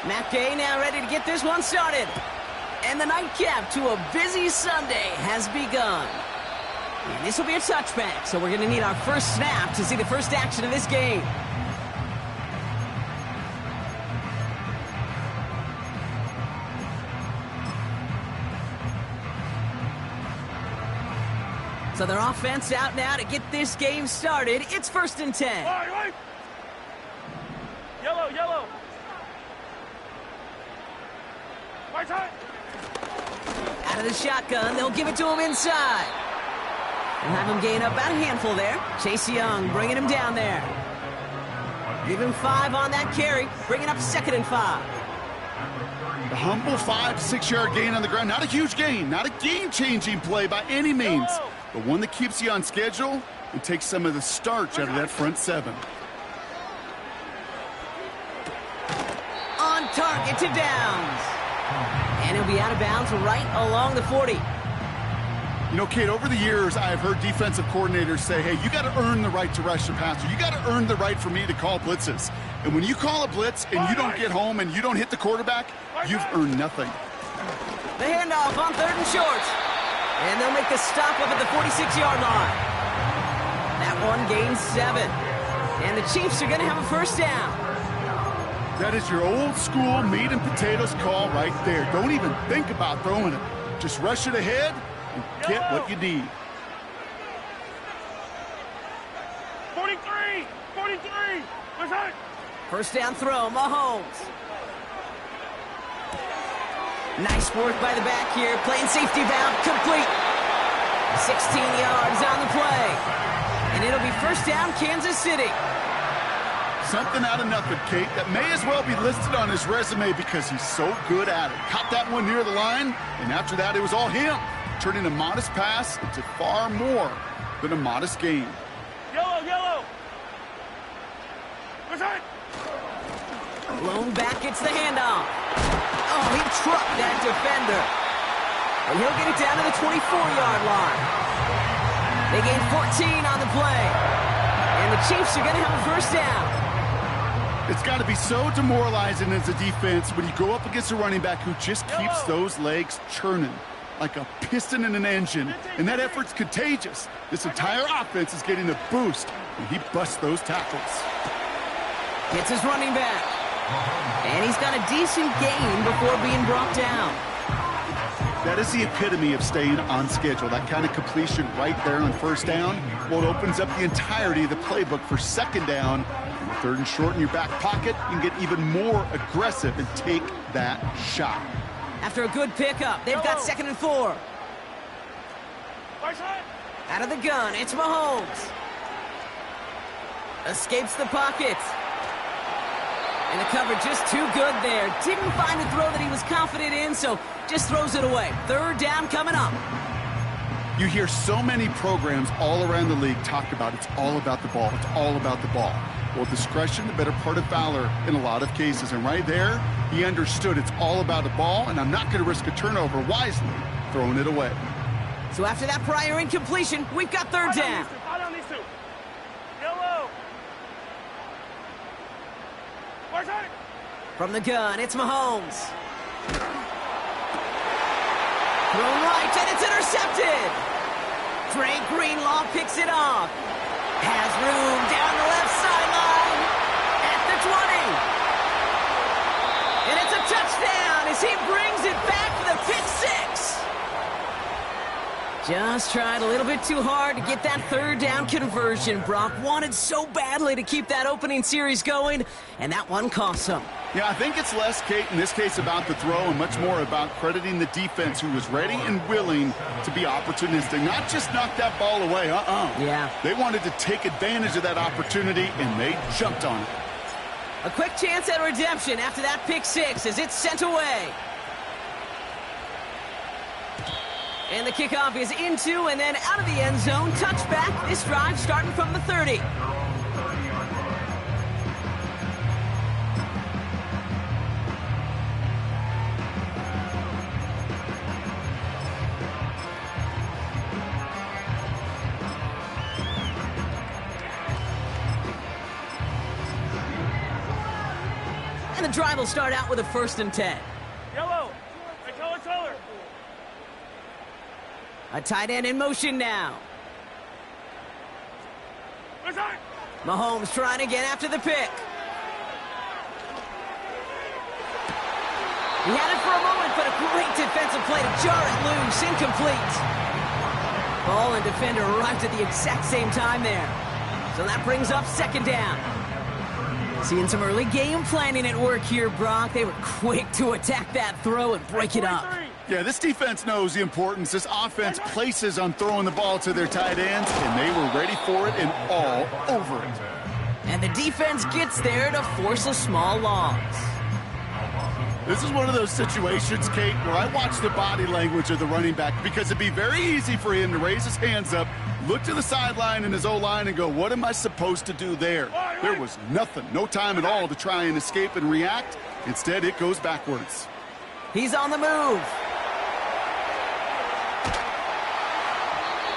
Matt Gay now ready to get this one started. And the nightcap to a busy Sunday has begun. And this will be a touchback, so we're going to need our first snap to see the first action of this game. So their offense out now to get this game started. It's 1st and 10. Right. Yellow, yellow. Right side. Out of the shotgun, they'll give it to him inside. They'll have him gain up about a handful there. Chase Young bringing him down there. Give him 5 on that carry, bringing up 2nd and 5. The humble 5 to 6 yard gain on the ground. Not a huge gain, not a game-changing play by any means, but one that keeps you on schedule and takes some of the starch out of that front 7. On target to Downs. And he'll be out of bounds right along the 40. You know, Kate, over the years, I've heard defensive coordinators say, hey, you got to earn the right to rush the passer. You got to earn the right for me to call blitzes. And when you call a blitz and you don't get home and you don't hit the quarterback, you've earned nothing. The handoff on 3rd and short. And they'll make the stop up at the 46-yard line. That one gains 7. And the Chiefs are going to have a first down. That is your old school meat and potatoes call right there. Don't even think about throwing it. Just rush it ahead and get what you need. 43. What's that? First down throw, Mahomes. Nice work by the back here. Playing safety valve complete. 16 yards on the play. And it'll be first down, Kansas City. Something out of nothing, Kate, that may as well be listed on his resume because he's so good at it. Caught that one near the line, and after that, it was all him. Turning a modest pass into far more than a modest game. Yellow. What's that? Blown back, it's the handoff. Oh, he trucked that defender. And he'll get it down to the 24-yard line. They gain 14 on the play. And the Chiefs are going to have a first down. It's got to be so demoralizing as a defense when you go up against a running back who just keeps those legs churning like a piston in an engine. And that effort's contagious. This entire offense is getting a boost when he busts those tackles. Gets his running back. And he's got a decent gain before being brought down. That is the epitome of staying on schedule. That kind of completion right there on first down. Well, it opens up the entirety of the playbook for second down. And 3rd and short in your back pocket, you can get even more aggressive and take that shot. After a good pickup, they've got 2nd and 4. Right side. Out of the gun, it's Mahomes. Escapes the pocket. And the coverage just too good there. Didn't find a throw that he was confident in, so just throws it away. 3rd down coming up. You hear so many programs all around the league talk about it's all about the ball. It's all about the ball. Well, discretion, the better part of valor in a lot of cases. And right there, he understood it's all about the ball, and I'm not going to risk a turnover wisely, throwing it away. So after that prior incompletion, we've got 3rd down. I don't need to. Yellow. Right side. From the gun, it's Mahomes. Thrown right, and it's intercepted. Drake Greenlaw picks it off. Has room down the left sideline at the 20. And it's a touchdown as he brings it back for the pick 6. Just tried a little bit too hard to get that 3rd down conversion. Brock wanted so badly to keep that opening series going, and that one cost him. Yeah, I think it's less, Kate, in this case about the throw and much more about crediting the defense who was ready and willing to be opportunistic. Not just knock that ball away, Yeah. They wanted to take advantage of that opportunity, and they jumped on it. A quick chance at redemption after that pick 6 as it's sent away. And the kickoff is into and then out of the end zone. Touchback, this drive starting from the 30. drive will start out with a 1st and 10. Yellow. Hey, taller. A tight end in motion now. Right side. Mahomes trying again after the pick. He had it for a moment, but a great defensive play to jar it loose. Incomplete. Ball and defender arrived at the exact same time there. So that brings up 2nd down. Seeing some early game planning at work here, Brock. They were quick to attack that throw and break it up. Yeah, this defense knows the importance this offense places on throwing the ball to their tight ends, and they were ready for it and all over it. And the defense gets there to force a small loss. This is one of those situations, Kate, where I watch the body language of the running back because it'd be very easy for him to raise his hands up, look to the sideline in his O-line and go, what am I supposed to do there? There was nothing, no time at all to try and escape and react. Instead, it goes backwards. He's on the move.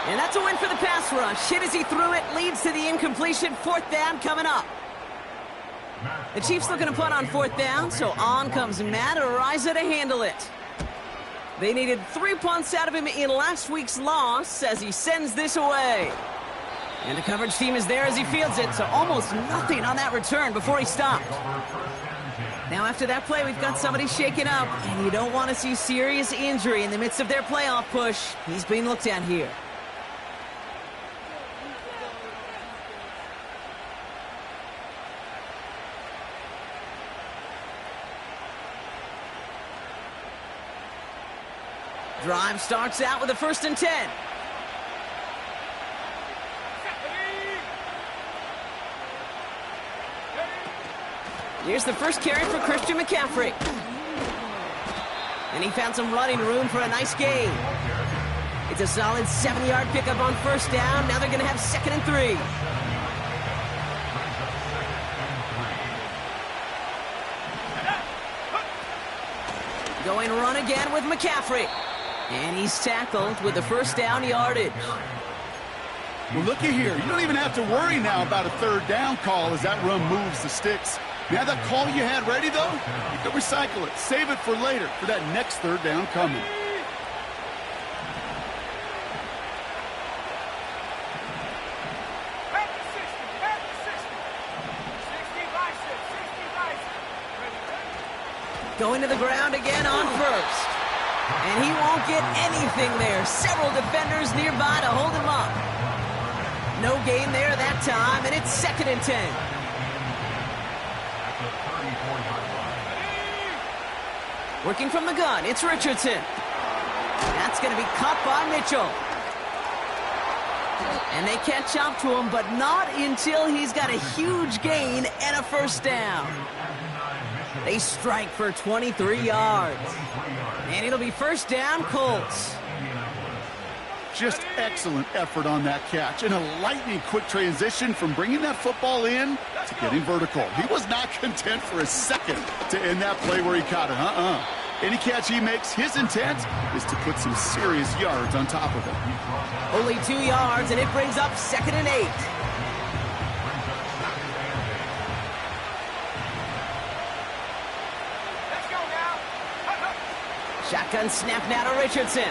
And that's a win for the pass rush. Hit as he threw it, leads to the incompletion. 4th down coming up. The Chiefs looking to punt on 4th down, so on comes Matt Araiza to handle it. They needed 3 punts out of him in last week's loss as he sends this away. And the coverage team is there as he fields it, so almost nothing on that return before he stopped. Now after that play, we've got somebody shaken up, and you don't want to see serious injury in the midst of their playoff push. He's being looked at here. Drive starts out with a 1st and 10. Here's the first carry for Christian McCaffrey. And he found some running room for a nice gain. It's a solid 7-yard pickup on 1st down. Now they're going to have 2nd and 3. Going run again with McCaffrey. And he's tackled with the 1st down yardage. Well, looky here. You don't even have to worry now about a 3rd down call as that run moves the sticks. Now that call you had ready, though, you can recycle it. Save it for later for that next 3rd down coming. Going to the ground again on 1st. And he won't get anything there. Several defenders nearby to hold him up. No gain there that time, and it's 2nd and 10. Working from the gun, it's Richardson. That's going to be caught by Mitchell. And they catch up to him, but not until he's got a huge gain and a 1st down. They strike for 23 yards. And it'll be 1st down, Colts. Just excellent effort on that catch. And a lightning quick transition from bringing that football in to getting vertical. He was not content for a second to end that play where he caught it. Any catch he makes, his intent is to put some serious yards on top of it. Only 2 yards, and it brings up 2nd and 8. Shotgun snap now to Richardson.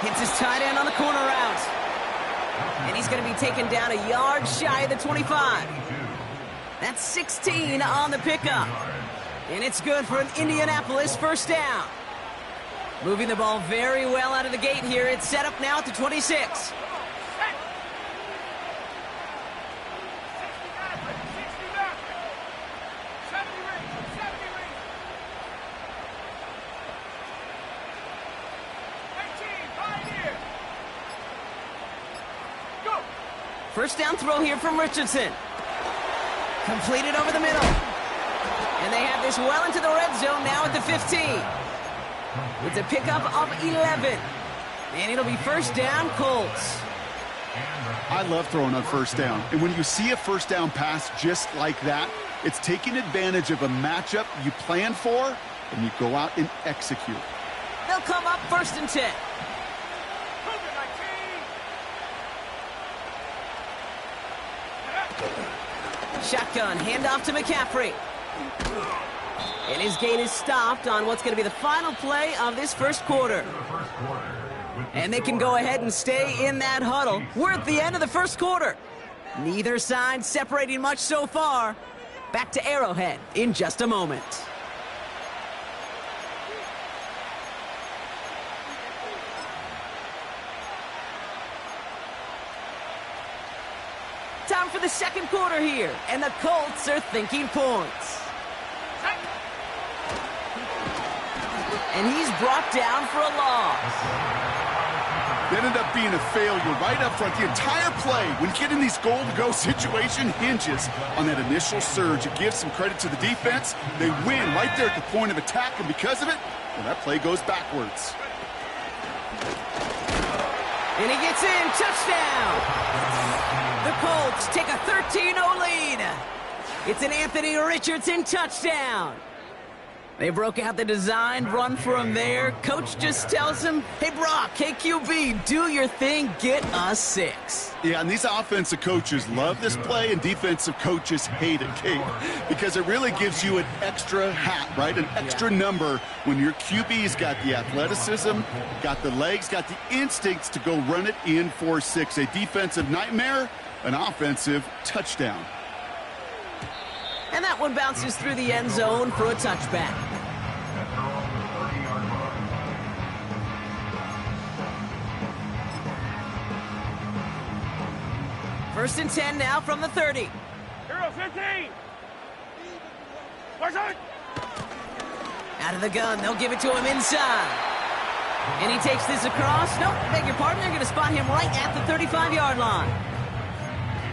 Hits his tight end on the corner route. And he's going to be taken down a yard shy of the 25. That's 16 on the pickup. And it's good for an Indianapolis 1st down. Moving the ball very well out of the gate here. It's set up now at the 26. First down throw here from Richardson. Completed over the middle. And they have this well into the red zone now at the 15. It's a pickup of 11. And it'll be 1st down, Colts. I love throwing on 1st down. And when you see a 1st down pass just like that, it's taking advantage of a matchup you plan for, and you go out and execute. They'll come up 1st and 10. Shotgun, handoff to McCaffrey. And his gain is stopped on what's going to be the final play of this first quarter. And they can go ahead and stay in that huddle. We're at the end of the first quarter. Neither side separating much so far. Back to Arrowhead in just a moment. Time for the second quarter here, and the Colts are thinking points. And he's brought down for a loss. It ended up being a failure right up front. The entire play, when getting these goal-to-go situation, hinges on that initial surge. It gives some credit to the defense. They win right there at the point of attack, and because of it, well, that play goes backwards. And he gets in. Touchdown! The Colts take a 13-0 lead. It's an Anthony Richardson touchdown. They broke out the design, run for him there. Coach just tells him, hey, Brock, hey, QB, do your thing, get us 6. Yeah, and these offensive coaches love this play, and defensive coaches hate it, Kate, because it really gives you an extra hat, right? An extra number when your QB's got the athleticism, got the legs, got the instincts to go run it in for 6. A defensive nightmare, an offensive touchdown. And that one bounces through the end zone for a touchback. First and 10 now from the 30. Hero 15. Watch out. Out of the gun, they'll give it to him inside. And he takes this across. Nope, beg your pardon, they're going to spot him right at the 35-yard line.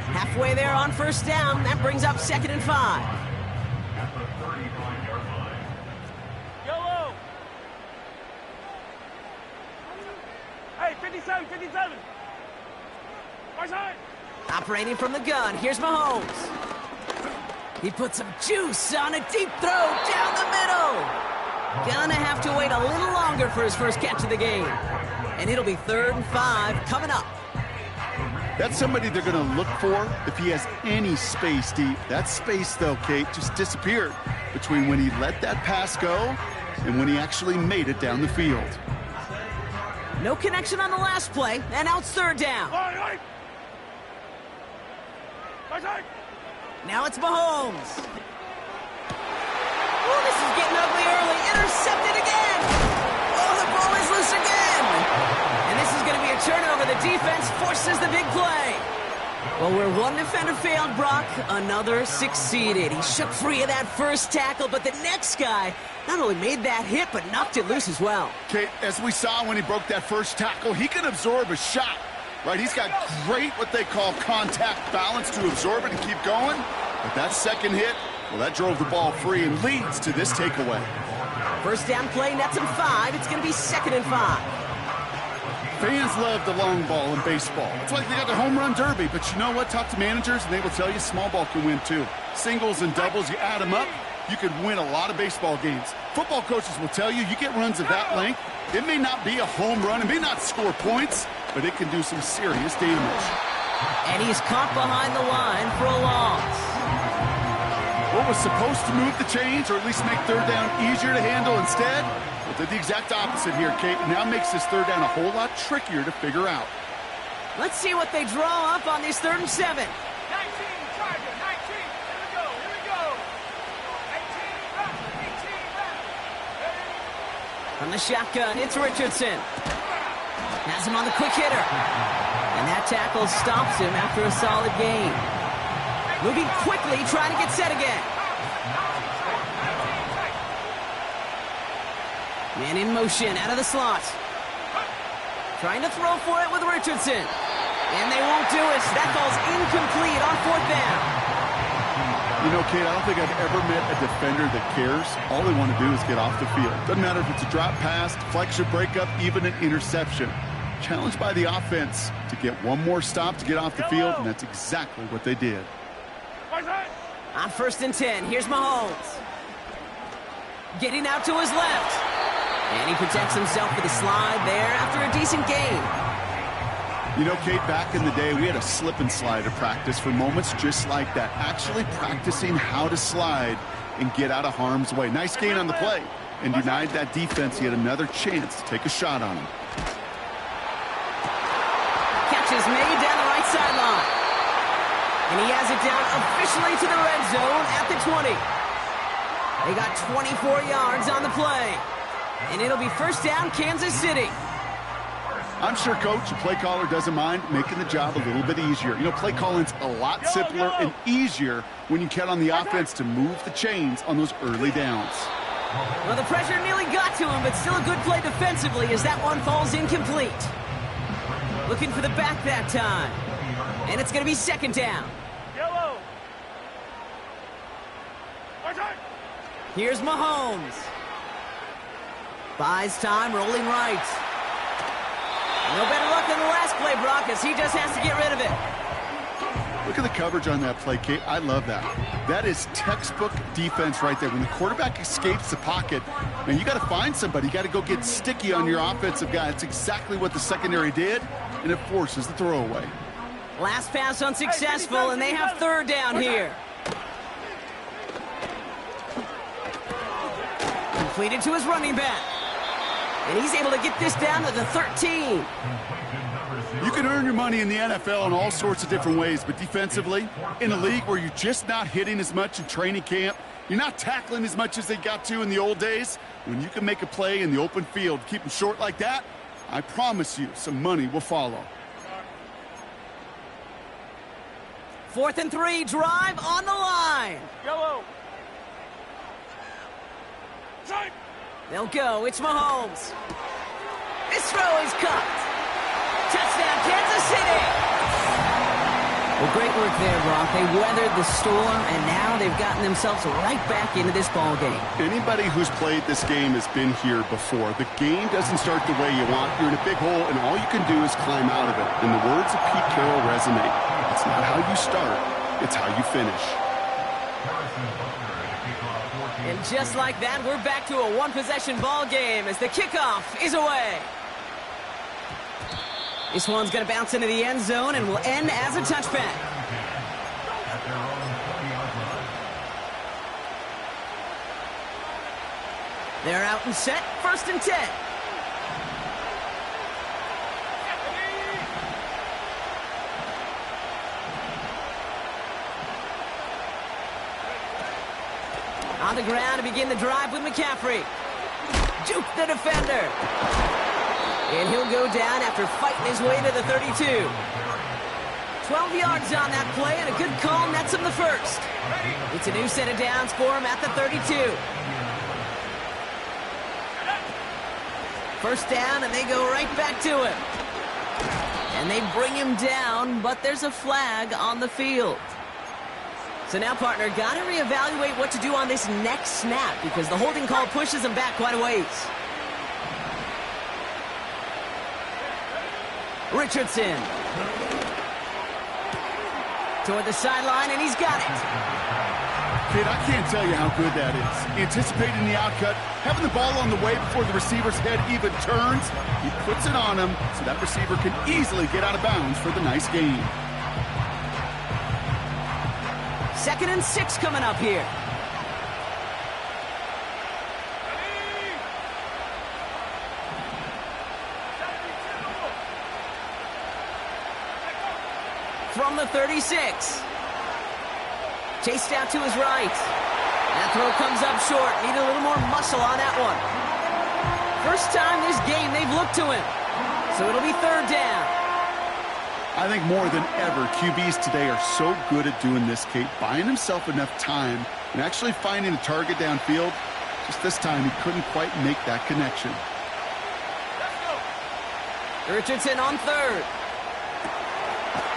Halfway there on first down. That brings up 2nd and 5. Yellow. Hey, 57, 57. Watch out. Operating from the gun, here's Mahomes. He puts some juice on a deep throw down the middle. Gonna have to wait a little longer for his first catch of the game. And it'll be 3rd and 5 coming up. That's somebody they're going to look for if he has any space deep. That space, though, Kate, just disappeared between when he let that pass go and when he actually made it down the field. No connection on the last play, and now it's 3rd down. Now it's Mahomes. Oh, this is getting ugly early. Intercepted again. Oh, the ball is loose again. And this is going to be a turnover. The defense forces the big play. Well, where one defender failed, Brock, another succeeded. He shook free of that first tackle, but the next guy not only made that hit, but knocked it loose as well. Kate, as we saw when he broke that first tackle, he can absorb a shot, right? He's got great, what they call contact balance to absorb it and keep going. But that second hit, well, that drove the ball free and leads to this takeaway. First down play, nets him 5. It's going to be 2nd and 5. Fans love the long ball in baseball. It's like they got the home run derby, but you know what? Talk to managers, and they will tell you small ball can win too. Singles and doubles, you add them up, you could win a lot of baseball games. Football coaches will tell you, you get runs of that length, it may not be a home run, it may not score points, but it can do some serious damage. And he's caught behind the line for a loss. What was supposed to move the chains, or at least make 3rd down easier to handle instead, well, did the exact opposite here, Kate. Now makes this 3rd down a whole lot trickier to figure out. Let's see what they draw up on this 3rd and 7. 19, Charger, 19. Here we go, here we go. 18, back, 18, back. From the shotgun, it's Richardson. Has him on the quick hitter. And that tackle stops him after a solid gain. Moving quickly, trying to get set again. Man in motion, out of the slot. Trying to throw for it with Richardson. And they won't do it. That ball's incomplete on 4th down. You know, Kate, I don't think I've ever met a defender that cares. All they want to do is get off the field. Doesn't matter if it's a drop pass, deflection, breakup, even an interception. Challenged by the offense to get one more stop to get off the field, and that's exactly what they did. On 1st and 10, here's Mahomes. Getting out to his left. And he protects himself with a slide there after a decent gain. You know, Kate, back in the day, we had a slip and slide at practice for moments just like that. Actually practicing how to slide and get out of harm's way. Nice gain on the play, and denied that defense yet another chance to take a shot on him. Catch is made down the right sideline. And he has it down officially to the red zone at the 20. They got 24 yards on the play. And it'll be first down, Kansas City. I'm sure, Coach, the play caller doesn't mind making the job a little bit easier. You know, play calling's a lot simpler and easier when you count on the offense to move the chains on those early downs. Well, the pressure nearly got to him, but still a good play defensively as that one falls incomplete. Looking for the back that time. And it's going to be second down. Yellow. Here's Mahomes. Buys time, rolling right. No better luck than the last play, Brock, as he just has to get rid of it. Look at the coverage on that play, Kate. I love that. That is textbook defense right there. When the quarterback escapes the pocket, man, you got to find somebody. You got to go get sticky on your offensive guy. It's exactly what the secondary did, and it forces the throwaway. Last pass unsuccessful, and they have third down here. Completed to his running back. And he's able to get this down to the 13. You can earn your money in the NFL in all sorts of different ways, but defensively, in a league where you're just not hitting as much in training camp, you're not tackling as much as they got to in the old days, when you can make a play in the open field, keep them short like that, I promise you some money will follow. 4th and 3, drive on the line. Yellow. They'll go. It's Mahomes. This throw is caught. Touchdown, Kansas City. Well, great work there, Brock. They weathered the storm, and now they've gotten themselves right back into this ball game. Anybody who's played this game has been here before. The game doesn't start the way you want. You're in a big hole, and all you can do is climb out of it. In the words of Pete Carroll resonate, it's not how you start, it's how you finish. And just like that, we're back to a one-possession ball game as the kickoff is away. This one's going to bounce into the end zone and will end as a touchback. They're out and set, 1st and 10. On the ground to begin the drive with McCaffrey. Juke the defender. And he'll go down after fighting his way to the 32. 12 yards on that play, and a good call nets him the first. It's a new set of downs for him at the 32. First down, and they go right back to him. And they bring him down, but there's a flag on the field. So now, partner, got to reevaluate what to do on this next snap because the holding call pushes him back quite a ways. Richardson. Toward the sideline, and he's got it. Kid, I can't tell you how good that is. Anticipating the outcut, having the ball on the way before the receiver's head even turns. He puts it on him so that receiver can easily get out of bounds for the nice gain. 2nd and 6 coming up here. From the 36. Chased out to his right. That throw comes up short. Need a little more muscle on that one. First time this game they've looked to him. So it'll be 3rd down. I think more than ever, QBs today are so good at doing this, Kate, buying himself enough time and actually finding a target downfield. Just this time, he couldn't quite make that connection. Richardson on 3rd.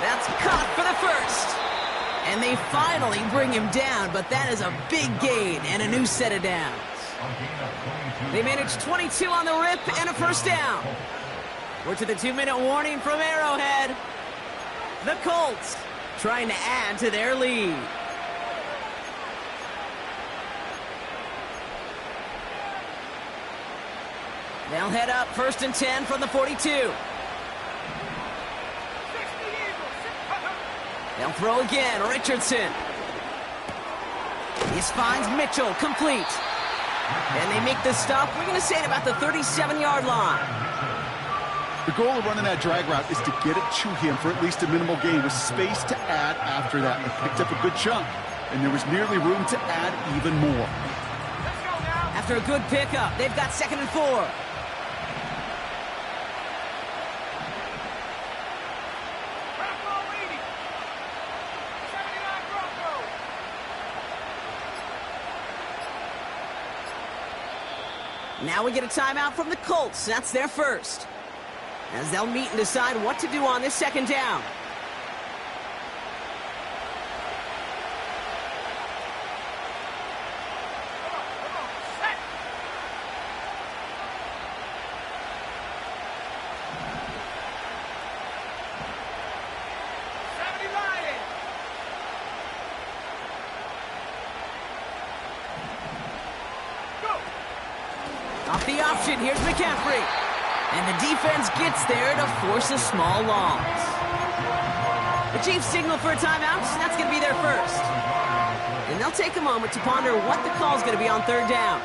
That's caught for the first. And they finally bring him down, but that is a big gain and a new set of downs. They managed 22 on the rip and a first down. We're to the 2-minute warning from Arrowhead. The Colts trying to add to their lead. They'll head up 1st and 10 from the 42. They'll throw again. Richardson. This finds Mitchell, complete. And they make the stop, we're going to say, at about the 37-yard line. The goal of running that drag route is to get it to him for at least a minimal gain with space to add after that. They picked up a good chunk, and there was nearly room to add even more. After a good pickup, they've got 2nd and 4. Now we get a timeout from the Colts. That's their first. As they'll meet and decide what to do on this 2nd down. Off the option, here's McCaffrey. And the defense gets there to force a small loss. The Chiefs signal for a timeout, so that's going to be their first. And they'll take a moment to ponder what the call is going to be on 3rd down.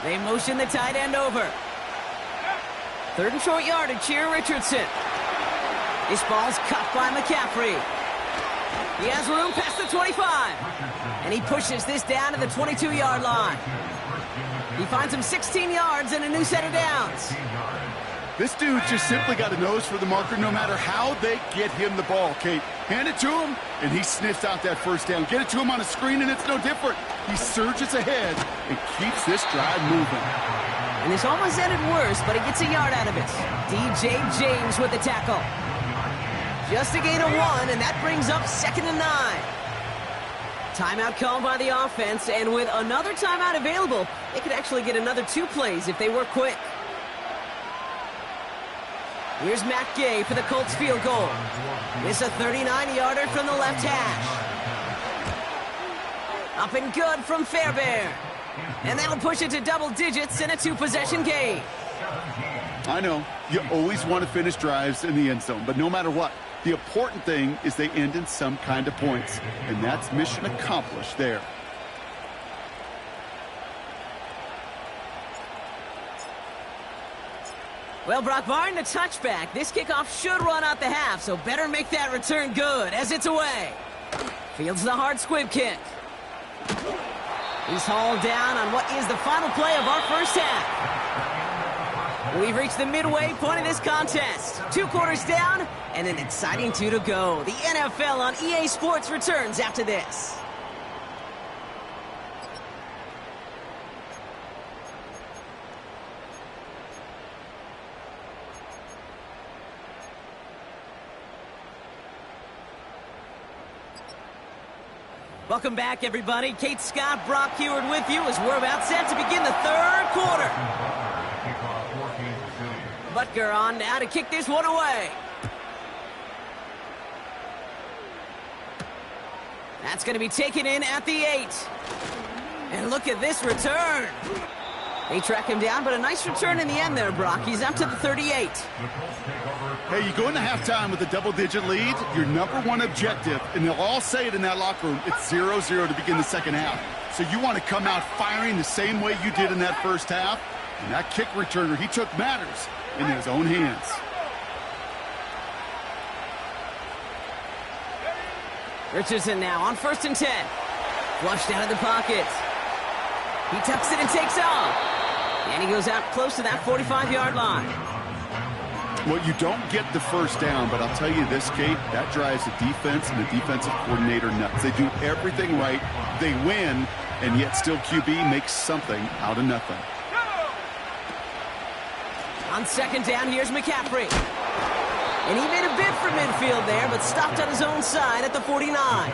They motion the tight end over. 3rd and short yardage here, Richardson. This ball's cut by McCaffrey. He has room past the 25. And he pushes this down to the 22-yard line. He finds him 16 yards and a new set of downs. This dude just simply got a nose for the marker no matter how they get him the ball, Kate. Hand it to him, and he sniffs out that 1st down. Get it to him on a screen, and it's no different. He surges ahead and keeps this drive moving. And this almost ended worse, but he gets a yard out of it. DJ James with the tackle. Just a gain of 1, and that brings up 2nd and 9. Timeout called by the offense, and with another timeout available, they could actually get another 2 plays if they work quick. Here's Matt Gay for the Colts field goal. It's a 39-yarder from the left hash. Up and good from Fairbairn. And that'll push it to double digits in a 2-possession game. I know, you always want to finish drives in the end zone, but no matter what, the important thing is they end in some kind of points, and that's mission accomplished there. Well, Brock, barring the touchback, this kickoff should run out the half, so better make that return good as it's away. Fields the hard squib kick. He's hauled down on what is the final play of our first half. We've reached the midway point of this contest. 2 quarters down, and an exciting 2 to go. The NFL on EA Sports returns after this. Welcome back, everybody. Kate Scott, Brock Heward with you as we're about set to begin the 3rd quarter. Butker on now to kick this one away. That's going to be taken in at the 8. And look at this return. They track him down, but a nice return in the end there, Brock. He's up to the 38. Hey, you go into halftime with a double-digit lead, your #1 objective, and they'll all say it in that locker room, it's 0-0 to begin the 2nd half. So you want to come out firing the same way you did in that 1st half, and that kick returner, he took matters in his own hands. Richardson now on 1st and 10. Flushed out of the pocket. He tucks it and takes off. And he goes out close to that 45-yard line. Well, you don't get the 1st down, but I'll tell you this, Kate, that drives the defense and the defensive coordinator nuts. They do everything right. They win, and yet still QB makes something out of nothing. On 2nd down, here's McCaffrey. And he made a bid for midfield there, but stopped on his own side at the 49.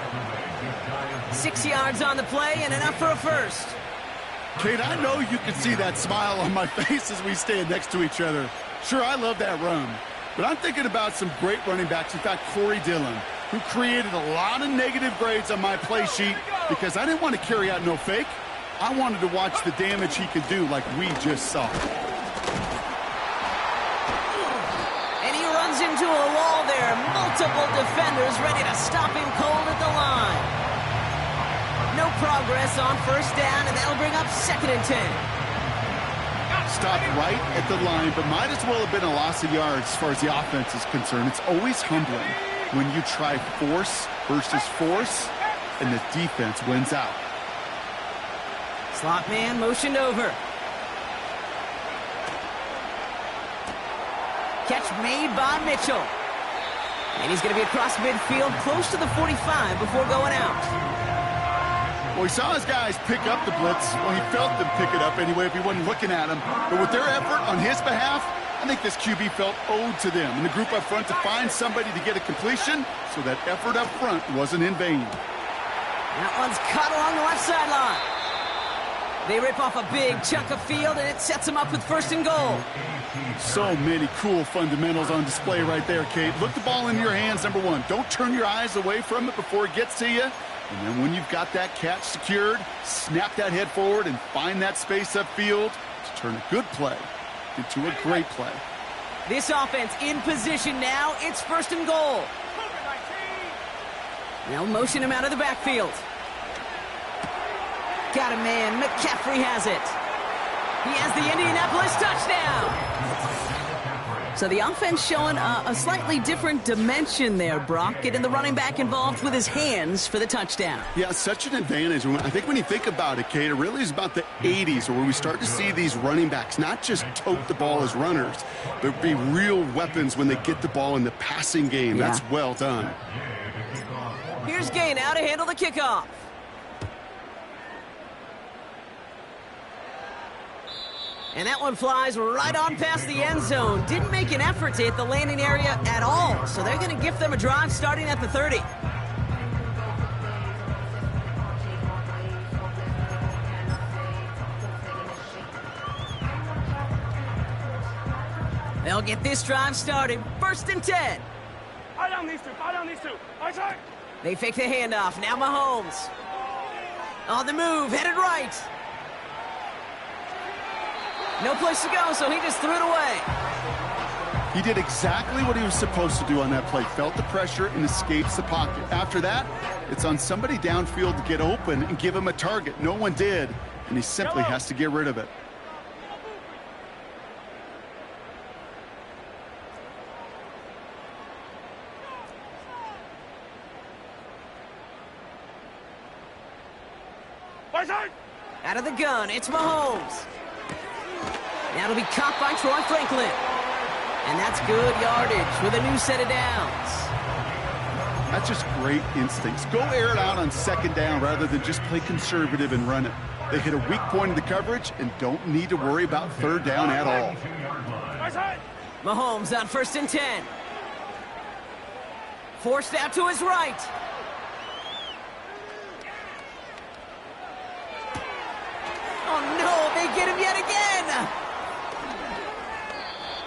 6 yards on the play and enough for a first. Kate, I know you can see that smile on my face as we stand next to each other. Sure, I love that run, but I'm thinking about some great running backs. In fact, Corey Dillon, who created a lot of negative grades on my play sheet because I didn't want to carry out no fake. I wanted to watch the damage he could do like we just saw. And he runs into a wall there. Multiple defenders ready to stop him cold at the line. No progress on first down, and that'll bring up 2nd and 10. Stopped right at the line, but might as well have been a loss of yards as far as the offense is concerned. It's always humbling when you try force versus force, and the defense wins out. Slot man motioned over. Catch made by Mitchell. And he's going to be across midfield, close to the 45 before going out. Well, he saw his guys pick up the blitz. Well, he felt them pick it up anyway if he wasn't looking at him. But with their effort on his behalf, I think this QB felt owed to them and the group up front to find somebody to get a completion, so that effort up front wasn't in vain. That one's caught along the left sideline. They rip off a big chunk of field, and it sets them up with 1st and goal. So many cool fundamentals on display right there, Kate. Look the ball in your hands, number one. Don't turn your eyes away from it before it gets to you. And then when you've got that catch secured, snap that head forward and find that space upfield to turn a good play into a great play. This offense in position now. It's 1st and goal. They'll motion him out of the backfield. Got a man. McCaffrey has it. He has the Indianapolis touchdown. So the offense showing a slightly different dimension there, Brock, getting the running back involved with his hands for the touchdown. Yeah, such an advantage. I think when you think about it, Kate, it really is about the 80s where we start to see these running backs not just tote the ball as runners, but be real weapons when they get the ball in the passing game. Yeah. That's well done. Here's Gay now to handle the kickoff. And that one flies right on past the end zone. Didn't make an effort to hit the landing area at all. So they're going to gift them a drive starting at the 30. They'll get this drive started. 1st and 10. Fire down these two. Fire down these two. Right side. They fake the handoff. Now Mahomes. On the move. Headed right. No place to go, so he just threw it away. He did exactly what he was supposed to do on that play. Felt the pressure and escapes the pocket. After that, it's on somebody downfield to get open and give him a target. No one did, and he simply has to get rid of it. Right side. Out of the gun, it's Mahomes. Now it'll be caught by Troy Franklin. And that's good yardage with a new set of downs. That's just great instincts. Go air it out on 2nd down rather than just play conservative and run it. They hit a weak point in the coverage and don't need to worry about 3rd down at all. Right side. Mahomes on 1st and 10. Forced out to his right. Oh no, they get him yet again.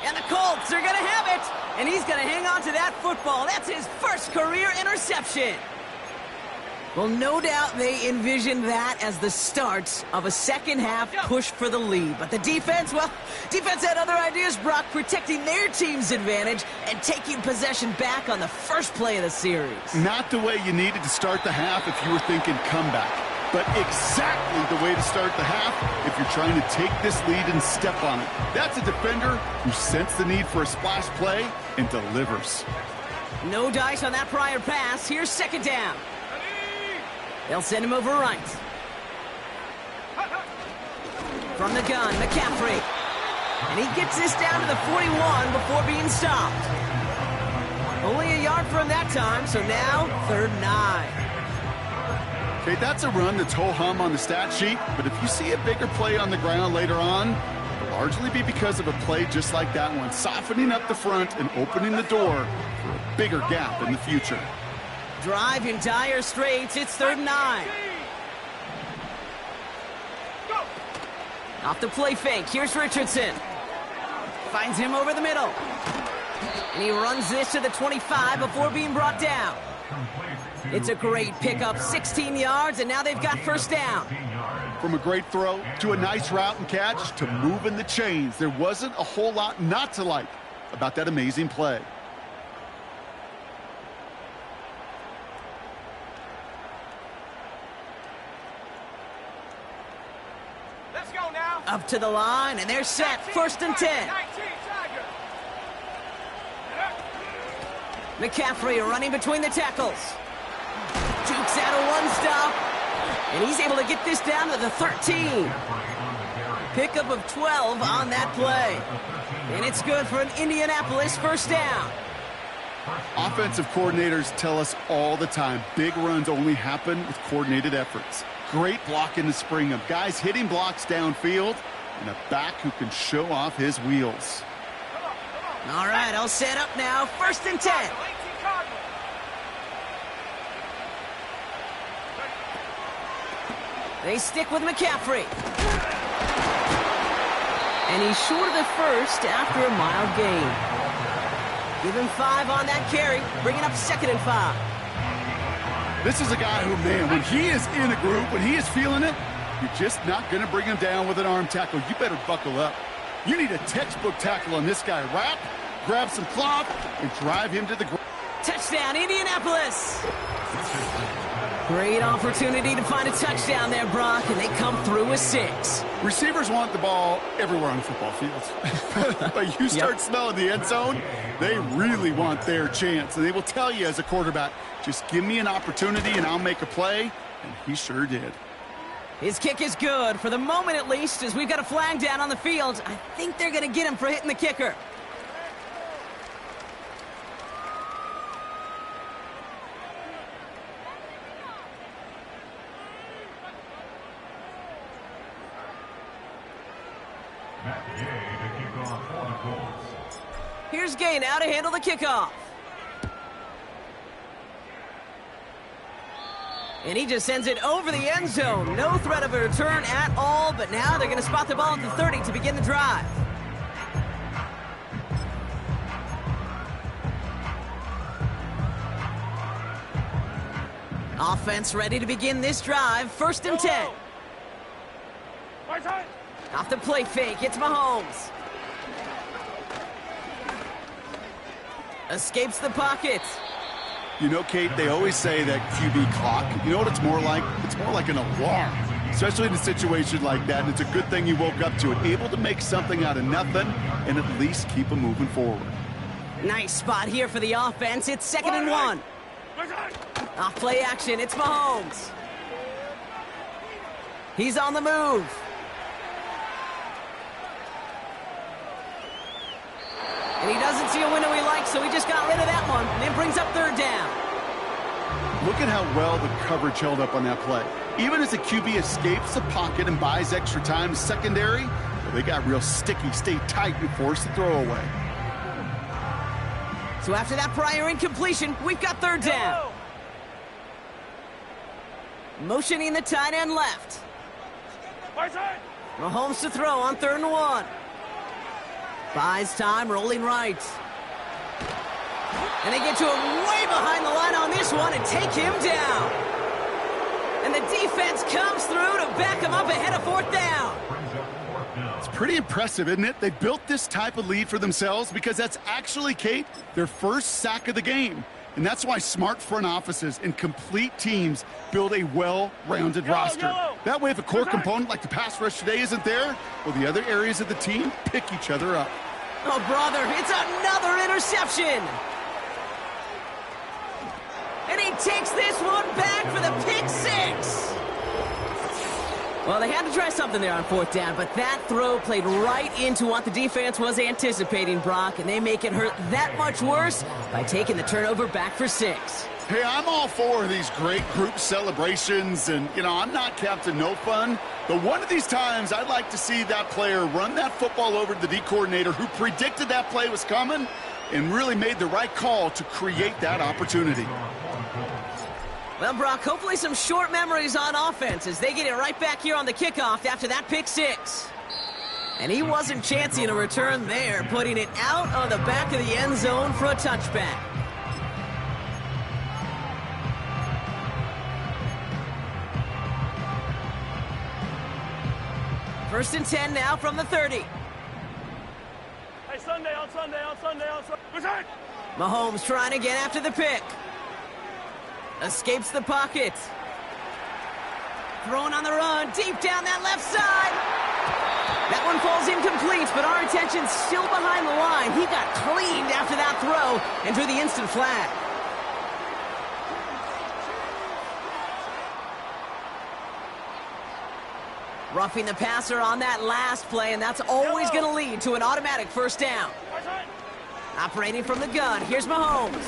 And the Colts are going to have it. And he's going to hang on to that football. That's his 1st career interception. Well, no doubt they envisioned that as the start of a 2nd half push for the lead. But the defense, well, defense had other ideas, Brock, protecting their team's advantage and taking possession back on the 1st play of the series. Not the way you needed to start the half if you were thinking comeback, but exactly the way to start the half if you're trying to take this lead and step on it. That's a defender who sensed the need for a splash play and delivers. No dice on that prior pass. Here's 2nd down. They'll send him over right. From the gun, McCaffrey. And he gets this down to the 41 before being stopped. Only a yard for him that time, so now 3rd and 9. Okay, that's a run that's ho-hum on the stat sheet, but if you see a bigger play on the ground later on, it'll largely be because of a play just like that one, softening up the front and opening the door for a bigger gap in the future. Drive in dire straits. It's 3rd and 9. Go. Off the play fake. Here's Richardson. Finds him over the middle. And he runs this to the 25 before being brought down. It's a great pickup, 16 yards, and now they've got 1st down. From a great throw to a nice route and catch to moving the chains, there wasn't a whole lot not to like about that amazing play. Let's go now. Up to the line, and they're set. First and 10. 19, Tiger. McCaffrey running between the tackles. Jukes out a one-stop, and he's able to get this down to the 13. Pickup of 12 on that play. And it's good for an Indianapolis first down. Offensive coordinators tell us all the time, big runs only happen with coordinated efforts. Great block in the spring of guys hitting blocks downfield and a back who can show off his wheels. All right, all set up now. First and 10. 18 Cardinals. They stick with McCaffrey. And he's short of the first after a mild gain. Give him 5 on that carry, bringing up 2nd and 5. This is a guy who, man, when he is in a group, when he is feeling it, you're just not going to bring him down with an arm tackle. You better buckle up. You need a textbook tackle on this guy. Wrap, grab some cloth, and drive him to the ground. Touchdown, Indianapolis! Great opportunity to find a touchdown there, Brock, and they come through with 6. Receivers want the ball everywhere on the football field. But you start smelling the end zone, they really want their chance. And they will tell you as a quarterback, just give me an opportunity and I'll make a play. And he sure did. His kick is good, for the moment at least, as we've got a flag down on the field. I think they're going to get him for hitting the kicker. Here's Gay now to handle the kickoff. And he just sends it over the end zone. No threat of a return at all, but now they're going to spot the ball at the 30 to begin the drive. Offense ready to begin this drive. First and 10. Off the play fake, it's Mahomes. Escapes the pocket. You know, Kate, they always say that QB clock, you know what it's more like? It's more like an alarm, especially in a situation like that. And it's a good thing you woke up to it, able to make something out of nothing and at least keep them moving forward. Nice spot here for the offense. It's 2nd and 1. Off play action, it's Mahomes. He's on the move. And he doesn't see a window he likes, so he just got rid of that one. And it brings up 3rd down. Look at how well the coverage held up on that play. Even as the QB escapes the pocket and buys extra time secondary, well, they got real sticky, stay tight, and force the throw away. So after that prior incompletion, we've got 3rd down. Motioning the tight end left. Mahomes to throw on 3rd and 1. Buys time, rolling right. And they get to him way behind the line on this one and take him down. And the defense comes through to back him up ahead of 4th down. It's pretty impressive, isn't it? They built this type of lead for themselves because that's actually, Kate, their first sack of the game. And that's why smart front offices and complete teams build a well-rounded roster. That way, if a core component like the pass rush today isn't there, well, the other areas of the team pick each other up. Oh, brother, it's another interception. And he takes this one back for the pick 6. Well, they had to try something there on 4th down, but that throw played right into what the defense was anticipating, Brock, and they make it hurt that much worse by taking the turnover back for 6. Hey, I'm all for these great group celebrations, and, you know, I'm not Captain No Fun, but one of these times I'd like to see that player run that football over to the D coordinator who predicted that play was coming and really made the right call to create that opportunity. Well, Brock, hopefully some short memories on offense as they get it right back here on the kickoff after that pick 6. And he wasn't chancing a return there, putting it out on the back of the end zone for a touchback. First and 10 now from the 30. Hey, Sunday on Sunday. Return! Mahomes trying again after the pick. Escapes the pocket. Throwing on the run, deep down that left side. That one falls incomplete, but our attention's still behind the line. He got cleaned after that throw and drew the instant flag. Roughing the passer on that last play, and that's always going to lead to an automatic first down. Operating from the gun, here's Mahomes.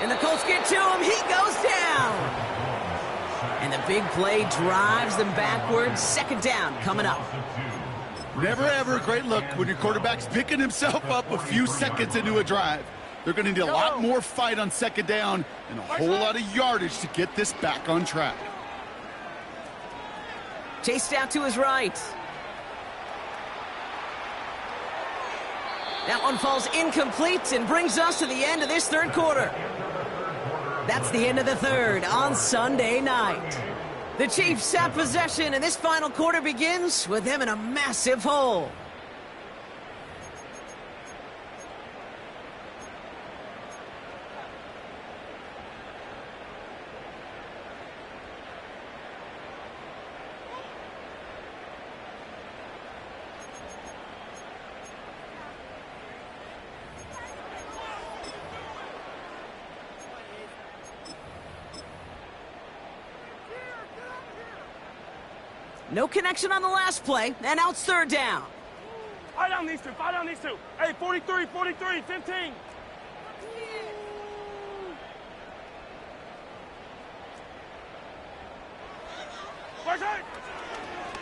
And the Colts get to him, he goes down. And the big play drives them backwards. Second down coming up. Never ever a great look when your quarterback's picking himself up a few seconds into a drive. They're going to need a lot more fight on second down and a whole lot of yardage to get this back on track. Chased out to his right. That one falls incomplete and brings us to the end of this third quarter. That's the end of the third on Sunday night. The Chiefs have possession, and this final quarter begins with them in a massive hole. No connection on the last play, and now it's third down. Fight on these two. Hey, 43, 15.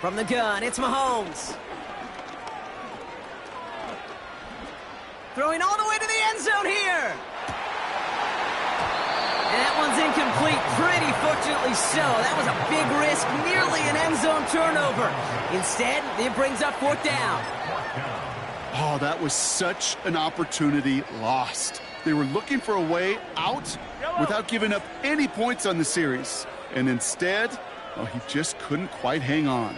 From the gun, it's Mahomes. Throwing all the way to the end zone here. And that one's incomplete, pretty fortunately so. That was a big risk, nearly an end zone turnover. Instead, it brings up fourth down. Oh, that was such an opportunity lost. They were looking for a way out without giving up any points on the series. And instead, well, he just couldn't quite hang on.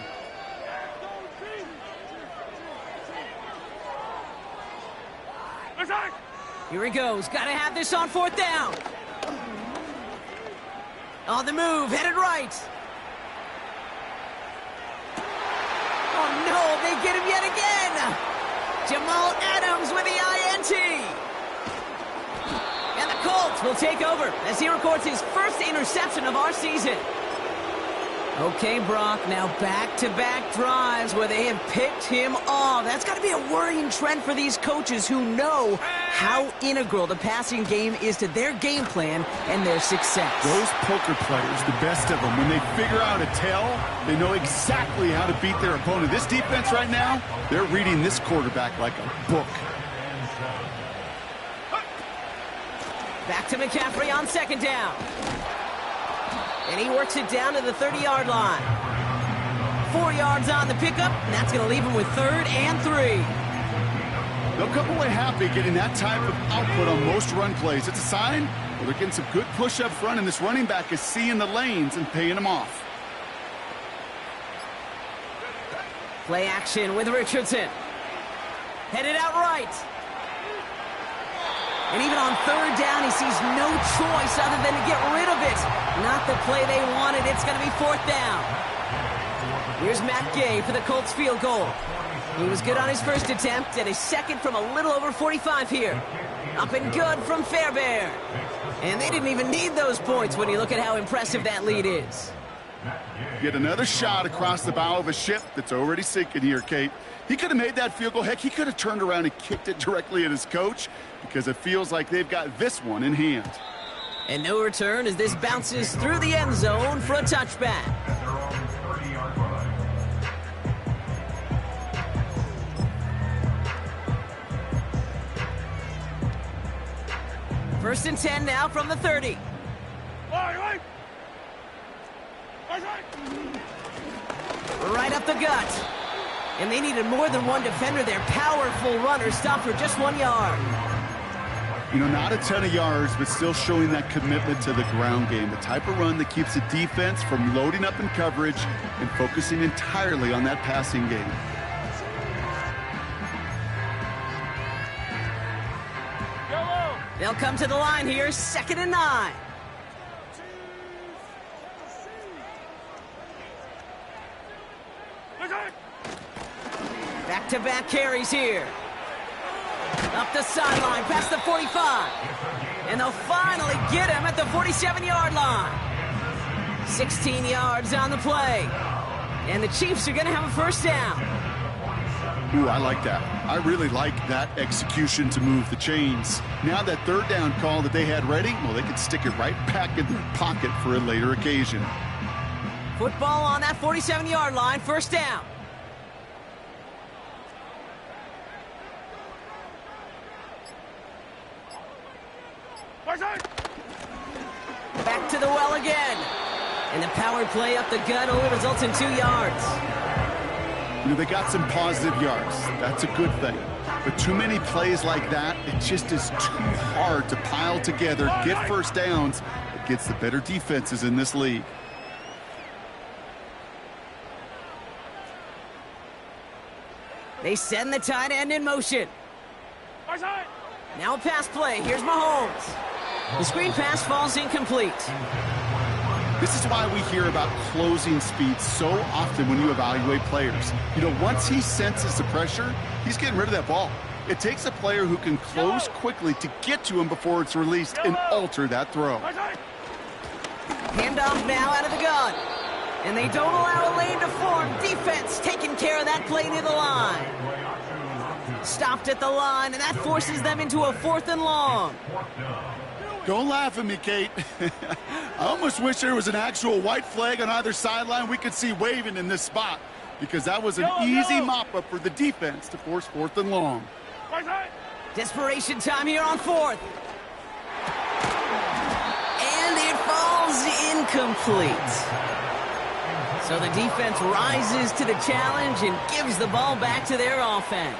Here he goes. Got to have this on fourth down. On the move, headed right. Oh, no, they get him yet again. Jamal Adams with the INT. And the Colts will take over as he records his first interception of our season. Okay, Brock, now back-to-back drives where they have picked him off. That's got to be a worrying trend for these coaches who know how integral the passing game is to their game plan and their success. Those poker players, the best of them, when they figure out a tell, they know exactly how to beat their opponent. This defense right now, they're reading this quarterback like a book. Back to McCaffrey on second down. And he works it down to the 30-yard line. 4 yards on the pickup, and that's going to leave him with third and 3. They'll come away happy getting that type of output on most run plays. It's a sign where they're getting some good push up front, and this running back is seeing the lanes and paying them off. Play action with Richardson. Headed out right. And even on third down, he sees no choice other than to get rid of it. Not the play they wanted. It's going to be fourth down. Here's Matt Gay for the Colts field goal. He was good on his first attempt, and his second from a little over 45 here. Up and good from Fairbairn. And they didn't even need those points when you look at how impressive that lead is. Get another shot across the bow of a ship that's already sinking here, Kate. He could have made that field goal. Heck, he could have turned around and kicked it directly at his coach because it feels like they've got this one in hand. And no return as this bounces through the end zone for a touchback. First and 10 now from the 30. Right up the gut. And they needed more than one defender there. Powerful runner stopped for just 1 yard. You know, not a ton of yards, but still showing that commitment to the ground game. The type of run that keeps the defense from loading up in coverage and focusing entirely on that passing game. They'll come to the line here, 2nd and 9. Back-to-back carries here. Up the sideline, past the 45. And they'll finally get him at the 47-yard line. 16 yards on the play. And the Chiefs are going to have a first down. Ooh, I like that. I really like that execution to move the chains. Now that 3rd down call that they had ready, well, they could stick it right back in their pocket for a later occasion. Football on that 47-yard line, first down. Back to the well again. And the power play up the gut only results in 2 yards. You know, they got some positive yards. That's a good thing. But too many plays like that, it just is too hard to pile together, get first downs. It gets the better defenses in this league. They send the tight end in motion. Now a pass play. Here's Mahomes. The screen pass falls incomplete. This is why we hear about closing speed so often when you evaluate players. You know, once he senses the pressure, he's getting rid of that ball. It takes a player who can close quickly to get to him before it's released and alter that throw. Handoff now out of the gun. And they don't allow a lane to form. Defense taking care of that play near the line. Stopped at the line, and that forces them into a 4th and long. Don't laugh at me, Kate. I almost wish there was an actual white flag on either sideline we could see waving in this spot, because that was an easy mop-up for the defense to force 4th and long. Desperation time here on 4th. And it falls incomplete. So the defense rises to the challenge and gives the ball back to their offense.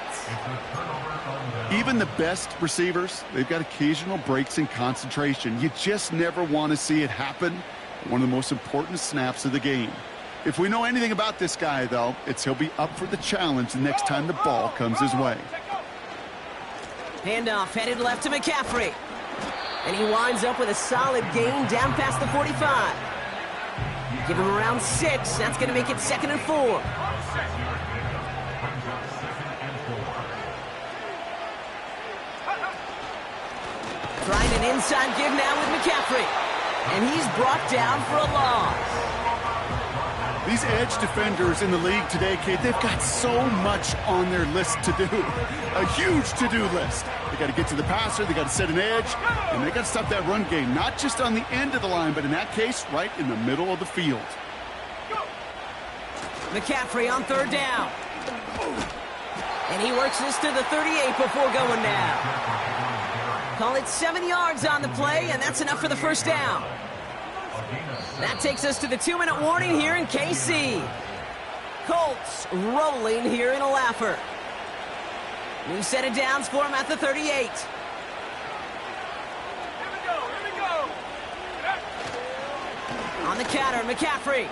Even the best receivers, they've got occasional breaks in concentration. You just never want to see it happen. One of the most important snaps of the game. If we know anything about this guy, though, it's he'll be up for the challenge the next time the ball comes his way. Handoff headed left to McCaffrey. And he winds up with a solid gain down past the 45. Give him around 6. That's going to make it 2nd and 4. Trying an inside give now with McCaffrey. And he's brought down for a loss. These edge defenders in the league today, Kate, they've got so much on their list to do. A huge to-do list. They got to get to the passer, they got to set an edge, and they got to stop that run game. Not just on the end of the line, but in that case, right in the middle of the field. McCaffrey on 3rd down. And he works this to the 38 before going down. Call it 7 yards on the play, and that's enough for the first down. That takes us to the 2-minute warning here in KC. Colts rolling here in a laugher. New set of downs for him at the 38. Here we go. On the counter, McCaffrey.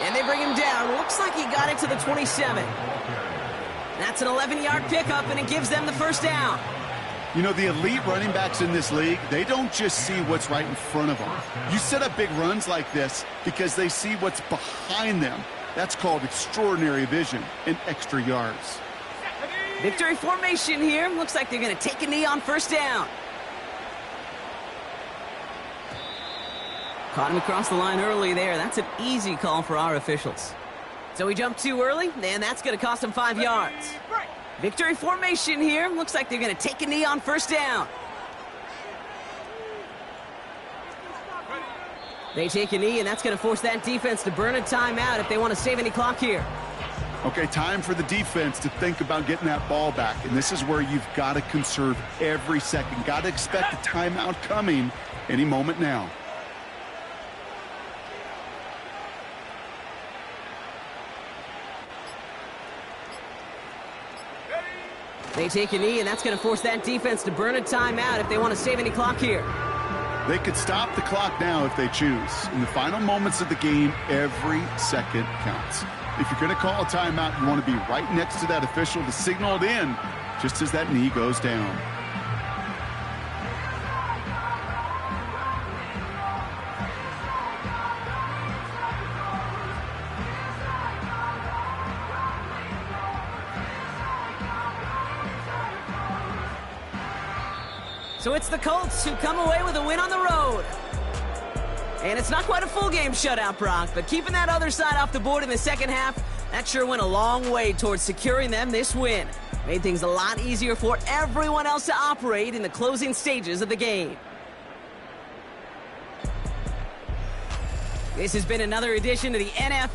And they bring him down. Looks like he got it to the 27. That's an 11-yard pickup, and it gives them the first down. You know, the elite running backs in this league, they don't just see what's right in front of them. You set up big runs like this because they see what's behind them. That's called extraordinary vision and extra yards. Victory formation here. Looks like they're going to take a knee on first down. Caught him across the line early there. That's an easy call for our officials. So he jumped too early, and that's going to cost him 5 yards. Victory formation here. Looks like they're going to take a knee on first down. They take a knee, and that's going to force that defense to burn a timeout if they want to save any clock here. Okay, time for the defense to think about getting that ball back. And this is where you've got to conserve every second. Got to expect a timeout coming any moment now. They take a knee, and that's going to force that defense to burn a timeout if they want to save any clock here. They could stop the clock now if they choose. In the final moments of the game, every second counts. If you're going to call a timeout, you want to be right next to that official to signal it in just as that knee goes down. So it's the Colts who come away with a win on the road. And it's not quite a full game shutout, Brock, but keeping that other side off the board in the second half, that sure went a long way towards securing them this win. Made things a lot easier for everyone else to operate in the closing stages of the game. This has been another edition of the NFL